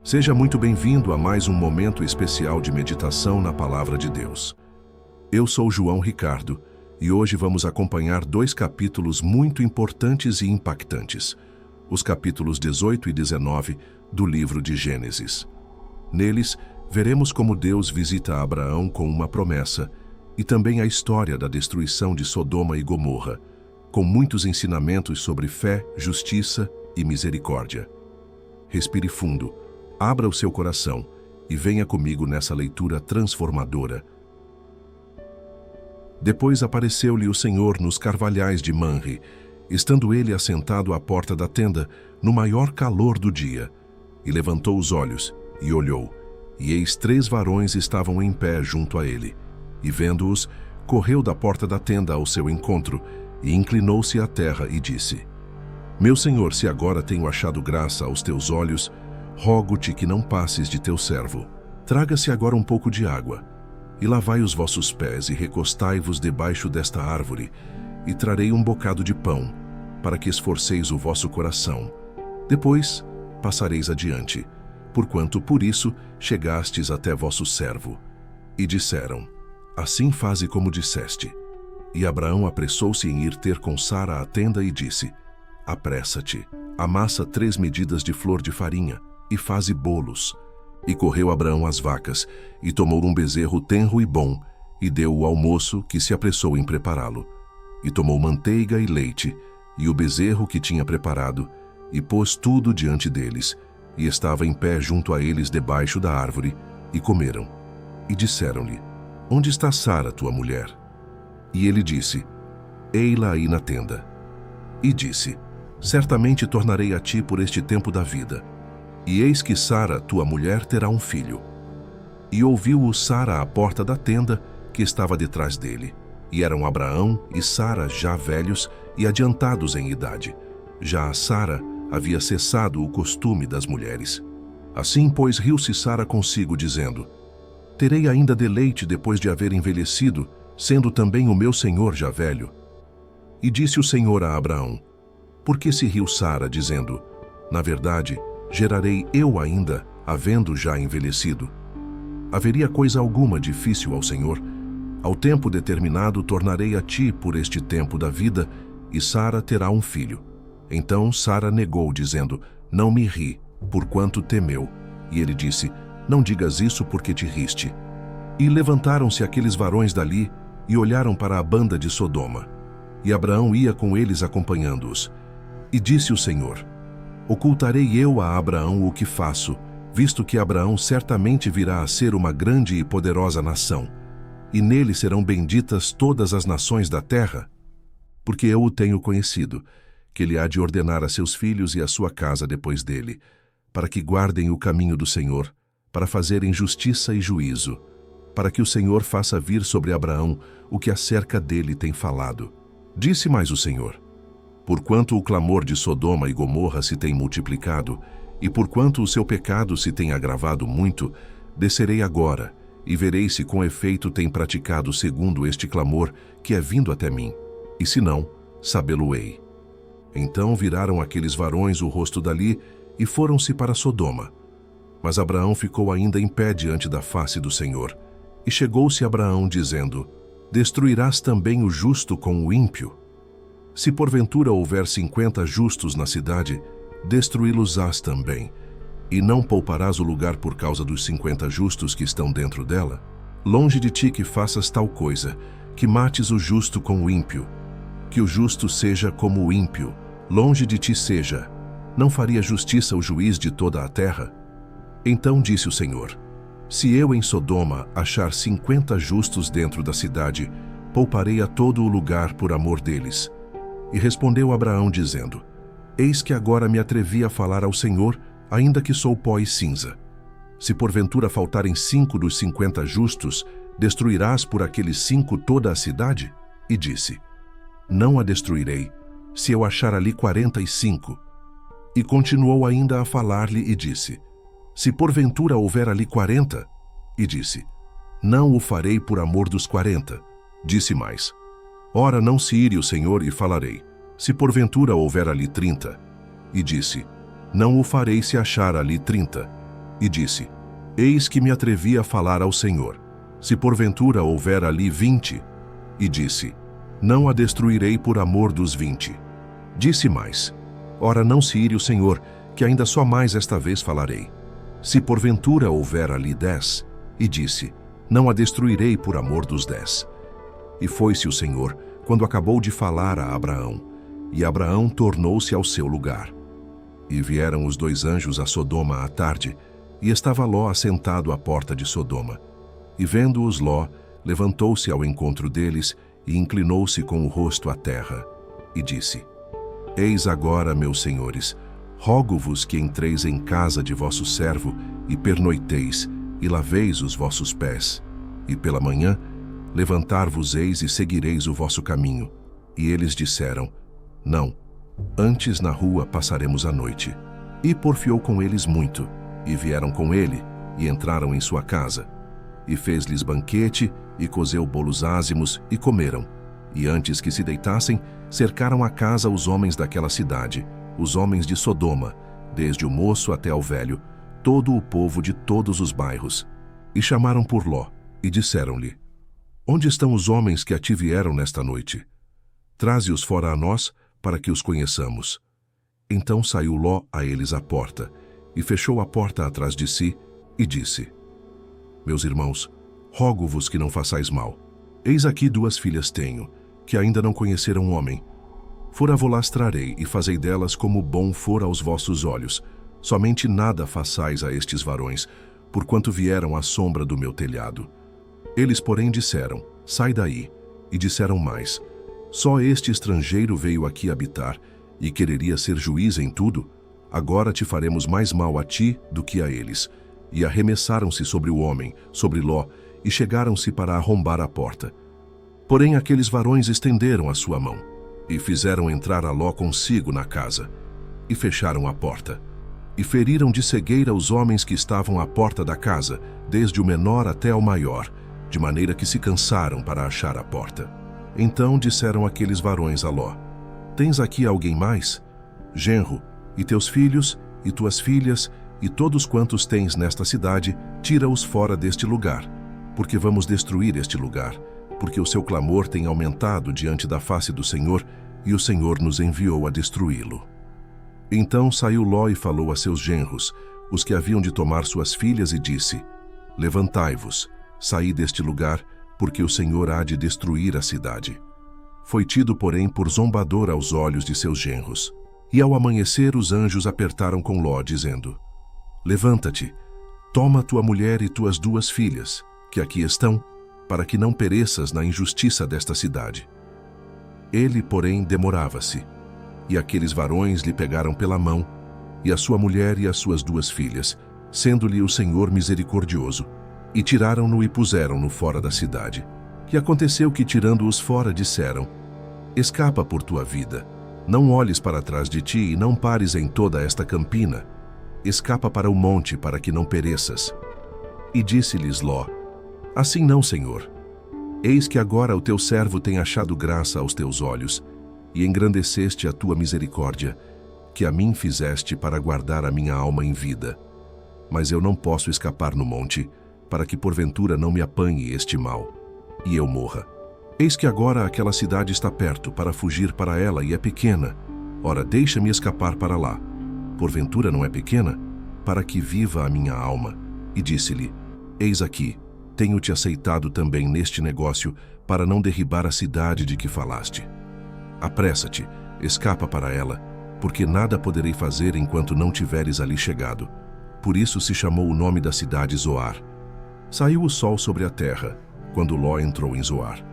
Seja muito bem-vindo a mais um momento especial de meditação na Palavra de Deus. Eu sou João Ricardo e hoje vamos acompanhar dois capítulos muito importantes e impactantes, os capítulos 18 e 19 do livro de Gênesis. Neles, veremos como Deus visita Abraão com uma promessa e também a história da destruição de Sodoma e Gomorra, com muitos ensinamentos sobre fé, justiça e misericórdia. Respire fundo, abra o seu coração e venha comigo nessa leitura transformadora. Depois apareceu-lhe o Senhor nos carvalhais de Manre, estando ele assentado à porta da tenda, no maior calor do dia, e levantou os olhos e olhou, e eis 3 varões estavam em pé junto a ele, e vendo-os, correu da porta da tenda ao seu encontro, e inclinou-se à terra e disse: Meu Senhor, se agora tenho achado graça aos teus olhos, rogo-te que não passes de teu servo. Traga-se agora um pouco de água, e lavai os vossos pés, e recostai-vos debaixo desta árvore, e trarei um bocado de pão, para que esforceis o vosso coração. Depois passareis adiante, porquanto por isso chegastes até vosso servo. E disseram: Assim faze como disseste. E Abraão apressou-se em ir ter com Sara à tenda e disse: Apressa-te, amassa 3 medidas de flor de farinha, e faze bolos. E correu Abraão às vacas, e tomou um bezerro tenro e bom, e deu-o ao moço, que se apressou em prepará-lo. E tomou manteiga e leite, e o bezerro que tinha preparado, e pôs tudo diante deles, e estava em pé junto a eles debaixo da árvore, e comeram. E disseram-lhe: Onde está Sara, tua mulher? E ele disse: Ei-la aí na tenda. E disse: Certamente tornarei a ti por este tempo da vida. E eis que Sara, tua mulher, terá um filho. E ouviu-o Sara à porta da tenda, que estava detrás dele. E eram Abraão e Sara já velhos e adiantados em idade. Já a Sara havia cessado o costume das mulheres. Assim, pois, riu-se Sara consigo, dizendo: Terei ainda deleite depois de haver envelhecido, sendo também o meu senhor já velho. E disse o Senhor a Abraão: Por que se riu Sara, dizendo: Na verdade, gerarei eu ainda, havendo já envelhecido? Haveria coisa alguma difícil ao Senhor? Ao tempo determinado tornarei a ti por este tempo da vida, e Sara terá um filho. Então Sara negou, dizendo: Não me ri, porquanto temeu. E ele disse: Não digas isso, porque te riste. E levantaram-se aqueles varões dali, e olharam para a banda de Sodoma. E Abraão ia com eles acompanhando-os. E disse o Senhor: Ocultarei eu a Abraão o que faço, visto que Abraão certamente virá a ser uma grande e poderosa nação, e nele serão benditas todas as nações da terra? Porque eu o tenho conhecido, que ele há de ordenar a seus filhos e a sua casa depois dele, para que guardem o caminho do Senhor, para fazerem justiça e juízo, para que o Senhor faça vir sobre Abraão o que acerca dele tem falado. Disse mais o Senhor: Porquanto o clamor de Sodoma e Gomorra se tem multiplicado, e porquanto o seu pecado se tem agravado muito, descerei agora, e verei se com efeito tem praticado segundo este clamor que é vindo até mim, e se não, sabê-lo-ei. Então viraram aqueles varões o rosto dali, e foram-se para Sodoma. Mas Abraão ficou ainda em pé diante da face do Senhor. E chegou-se Abraão, dizendo: Destruirás também o justo com o ímpio? Se porventura houver 50 justos na cidade, destruí-los-ás também, e não pouparás o lugar por causa dos 50 justos que estão dentro dela? Longe de ti que faças tal coisa, que mates o justo com o ímpio. Que o justo seja como o ímpio, longe de ti seja. Não faria justiça o juiz de toda a terra? Então disse o Senhor: Se eu em Sodoma achar 50 justos dentro da cidade, pouparei a todo o lugar por amor deles. E respondeu Abraão, dizendo: Eis que agora me atrevi a falar ao Senhor, ainda que sou pó e cinza. Se porventura faltarem 5 dos 50 justos, destruirás por aqueles 5 toda a cidade? E disse: Não a destruirei, se eu achar ali 45. E continuou ainda a falar-lhe e disse: Se porventura houver ali 40. E disse: Não o farei por amor dos 40. Disse mais: Ora, não se ire o Senhor e falarei, se porventura houver ali 30. E disse: Não o farei se achar ali 30. e disse: Eis que me atrevi a falar ao Senhor, se porventura houver ali 20. E disse: Não a destruirei por amor dos 20. Disse mais: Ora, não se ire o Senhor, que ainda só mais esta vez falarei. Se porventura houver ali 10. E disse: Não a destruirei por amor dos 10. E foi-se o Senhor, quando acabou de falar a Abraão, e Abraão tornou-se ao seu lugar. E vieram os 2 anjos a Sodoma à tarde, e estava Ló assentado à porta de Sodoma. E vendo-os Ló, levantou-se ao encontro deles, e inclinou-se com o rosto à terra, e disse: Eis agora, meus senhores, rogo-vos que entreis em casa de vosso servo, e pernoiteis, e laveis os vossos pés, e pela manhã levantar-vos-eis e seguireis o vosso caminho. E eles disseram: Não, antes na rua passaremos a noite. E porfiou com eles muito, e vieram com ele, e entraram em sua casa. E fez-lhes banquete, e cozeu bolos ázimos, e comeram. E antes que se deitassem, cercaram a casa os homens daquela cidade, os homens de Sodoma, desde o moço até ao velho, todo o povo de todos os bairros. E chamaram por Ló, e disseram-lhe: Onde estão os homens que a ti vieram nesta noite? Traze-os fora a nós, para que os conheçamos. Então saiu Ló a eles à porta, e fechou a porta atrás de si, e disse: Meus irmãos, rogo-vos que não façais mal. Eis aqui 2 filhas tenho, que ainda não conheceram homem. Fora vou-las trarei, e fazei delas como bom for aos vossos olhos. Somente nada façais a estes varões, porquanto vieram à sombra do meu telhado. Eles, porém, disseram: Sai daí. E disseram mais: Só este estrangeiro veio aqui habitar, e quereria ser juiz em tudo? Agora te faremos mais mal a ti do que a eles. E arremessaram-se sobre o homem, sobre Ló, e chegaram-se para arrombar a porta. Porém aqueles varões estenderam a sua mão, e fizeram entrar a Ló consigo na casa, e fecharam a porta. E feriram de cegueira os homens que estavam à porta da casa, desde o menor até ao maior, de maneira que se cansaram para achar a porta. Então disseram aqueles varões a Ló: Tens aqui alguém mais? Genro, e teus filhos, e tuas filhas, e todos quantos tens nesta cidade, tira-os fora deste lugar, porque vamos destruir este lugar, porque o seu clamor tem aumentado diante da face do Senhor, e o Senhor nos enviou a destruí-lo. Então saiu Ló e falou a seus genros, os que haviam de tomar suas filhas, e disse: Levantai-vos, saí deste lugar, porque o Senhor há de destruir a cidade. Foi tido, porém, por zombador aos olhos de seus genros. E ao amanhecer os anjos apertaram com Ló, dizendo: Levanta-te, toma tua mulher e tuas 2 filhas, que aqui estão, para que não pereças na injustiça desta cidade. Ele, porém, demorava-se, e aqueles varões lhe pegaram pela mão, e a sua mulher e as suas 2 filhas, sendo-lhe o Senhor misericordioso, e tiraram-no e puseram-no fora da cidade. E aconteceu que, tirando-os fora, disseram: Escapa por tua vida, não olhes para trás de ti e não pares em toda esta campina. Escapa para o monte, para que não pereças. E disse-lhes Ló: Assim não, Senhor. Eis que agora o teu servo tem achado graça aos teus olhos, e engrandeceste a tua misericórdia, que a mim fizeste para guardar a minha alma em vida. Mas eu não posso escapar no monte, para que porventura não me apanhe este mal, e eu morra. Eis que agora aquela cidade está perto, para fugir para ela, e é pequena. Ora, deixa-me escapar para lá. Porventura não é pequena? Para que viva a minha alma. E disse-lhe: Eis aqui, tenho-te aceitado também neste negócio, para não derribar a cidade de que falaste. Apressa-te, escapa para ela, porque nada poderei fazer enquanto não tiveres ali chegado. Por isso se chamou o nome da cidade Zoar. Saiu o sol sobre a terra, quando Ló entrou em Zoar.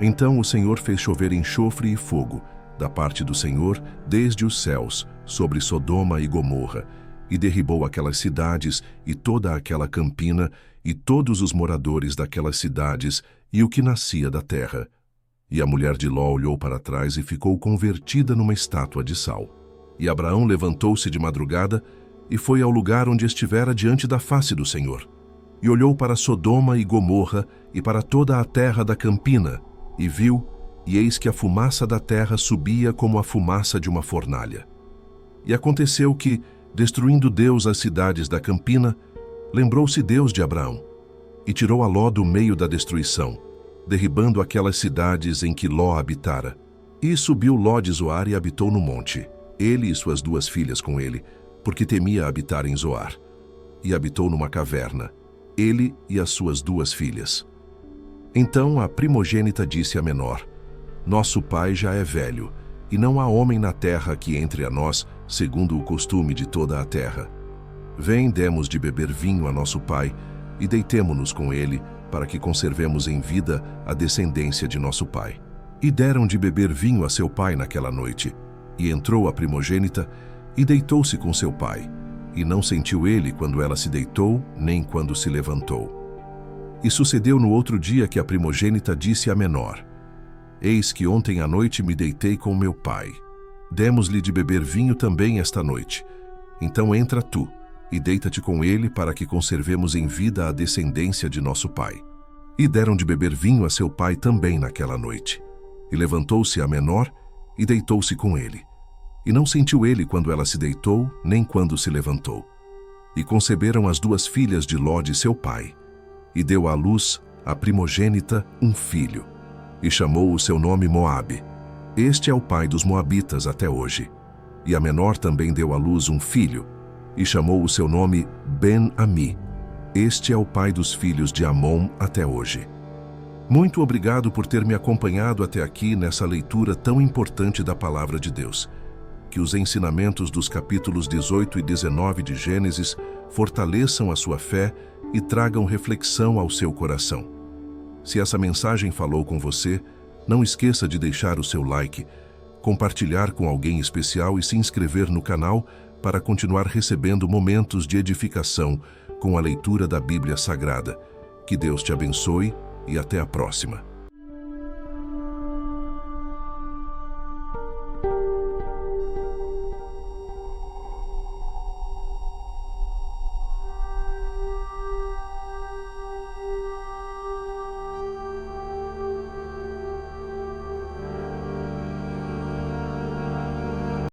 Então o Senhor fez chover enxofre e fogo, da parte do Senhor, desde os céus, sobre Sodoma e Gomorra, e derribou aquelas cidades e toda aquela campina, e todos os moradores daquelas cidades, e o que nascia da terra. E a mulher de Ló olhou para trás e ficou convertida numa estátua de sal. E Abraão levantou-se de madrugada, e foi ao lugar onde estivera diante da face do Senhor. E olhou para Sodoma e Gomorra, e para toda a terra da campina, e viu, e eis que a fumaça da terra subia como a fumaça de uma fornalha. E aconteceu que, destruindo Deus as cidades da campina, Lembrou-se Deus de Abraão e tirou a Ló do meio da destruição, derribando aquelas cidades em que Ló habitara. E subiu Ló de Zoar e habitou no monte, ele e suas 2 filhas com ele, porque temia habitar em Zoar. E habitou numa caverna, ele e as suas 2 filhas. Então a primogênita disse à menor: Nosso pai já é velho, e não há homem na terra que entre a nós, segundo o costume de toda a terra. Vem, demos de beber vinho a nosso pai, e deitemo-nos com ele, para que conservemos em vida a descendência de nosso pai. E deram de beber vinho a seu pai naquela noite. E entrou a primogênita, e deitou-se com seu pai. E não sentiu ele quando ela se deitou, nem quando se levantou. E sucedeu no outro dia que a primogênita disse à menor: Eis que ontem à noite me deitei com meu pai. Demos-lhe de beber vinho também esta noite. Então entra tu, e deita-te com ele, para que conservemos em vida a descendência de nosso pai. E deram de beber vinho a seu pai também naquela noite. E levantou-se a menor, e deitou-se com ele. E não sentiu ele quando ela se deitou, nem quando se levantou. E conceberam as 2 filhas de Ló de seu pai. E deu à luz, a primogênita, um filho. E chamou o seu nome Moabe. Este é o pai dos moabitas até hoje. E a menor também deu à luz um filho, e chamou o seu nome Ben-Ami. Este é o pai dos filhos de Amon até hoje. Muito obrigado por ter me acompanhado até aqui nessa leitura tão importante da Palavra de Deus. Que os ensinamentos dos capítulos 18 e 19 de Gênesis fortaleçam a sua fé e tragam reflexão ao seu coração. Se essa mensagem falou com você, não esqueça de deixar o seu like, compartilhar com alguém especial e se inscrever no canal para continuar recebendo momentos de edificação com a leitura da Bíblia Sagrada. Que Deus te abençoe e até a próxima.